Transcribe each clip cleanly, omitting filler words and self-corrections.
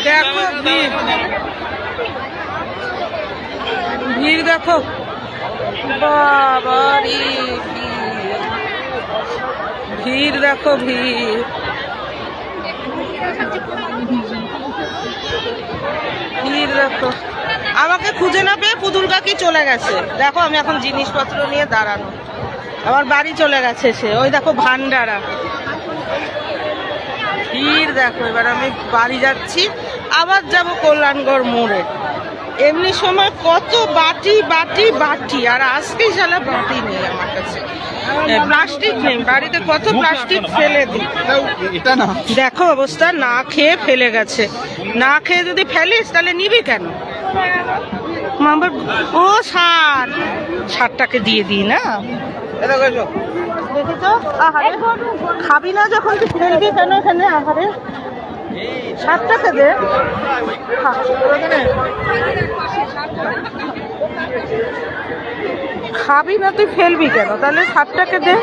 দেখো ভিড় দেখো, বাবারে ভিড় দেখো, ভিড় ভিড় দেখো। আমাকে খুঁজে না পেয়ে পুতুল কাকি চলে গেছে। দেখো আমি এখন জিনিসপত্র নিয়ে দাঁড়ানো, আমার বাড়ি চলে গেছে সে। ওই দেখো ভান্ডারা, ভিড় দেখো। এবার আমি বাড়ি যাচ্ছি, আবার যাব কল্যাণগড় মোড়ে। এমনি সময় কত বাটি বাটি বাটি, আর আজকেই শালা বাটি নেই আমার কাছে, প্লাস্টিক নেই বাড়িতে, কত প্লাস্টিক ফেলে দিই। দেখো অবস্থা, না খেয়ে ফেলে গেছে। না খেয়ে যদি ফেলিস তাহলে নিবি কেন? ও ষাটটাকে দিয়ে দিই না, দেখেছো? আহারে খাবি না যখন তুই ফেলবি কেন এখানে? আহারে 60 টাকা দে, খাবি না তুই ফেলবি কেন? তাহলে 60 টাকা দে,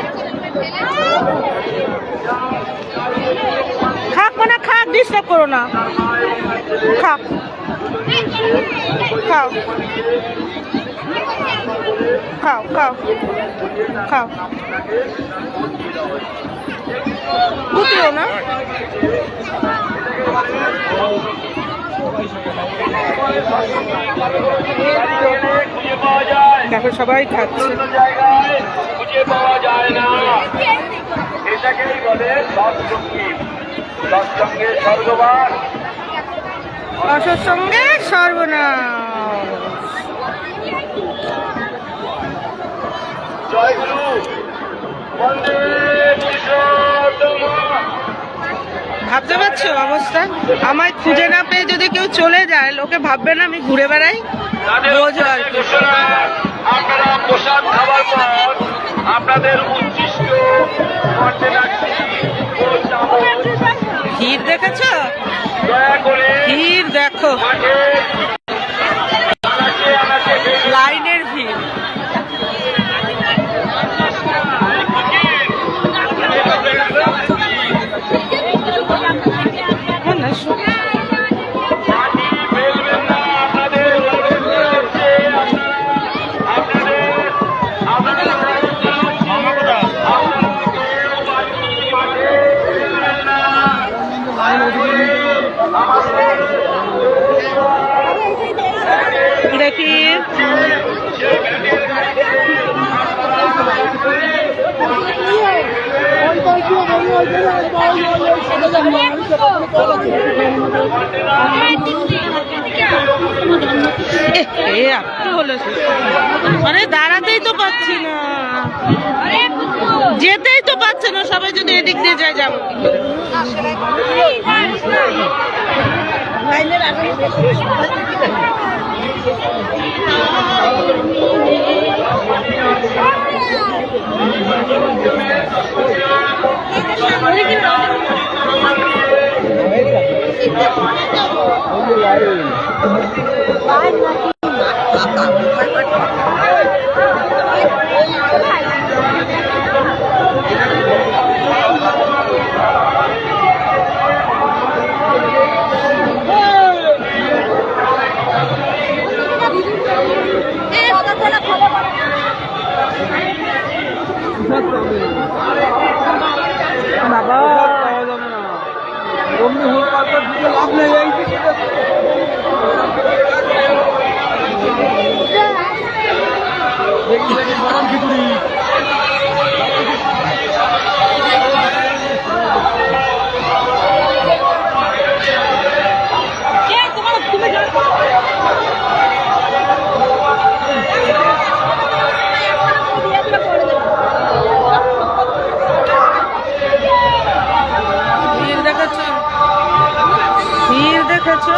খাক মানে খাক, ডিস্টার্ব করো না, খাক খাও খাও খাও খাও, বুঝলো না? দেখো সবাই খাচ্ছে। অসৎসঙ্গে সর্বনাশ। ভাবতে পারছো অবস্থা? আমায় খুঁজে না পেয়ে যদি কেউ চলে যায়, লোকে ভাববে না আমি ঘুরে বেড়াই? বোঝো আর কি। আপনারা প্রসাদ খাবার পর আপনাদের উচ্ছিষ্ট ভিড় দেখেছো? ভিড় দেখো, লাইনের ভিড়। দেখি মানে দাঁড়াতেই তো পাচ্ছি না, যেতেই তো পাচ্ছে না। সবাই যদি এদিক দিয়ে যায় যাবো বাবা। লাভ নেই। ভিড় দেখেছো?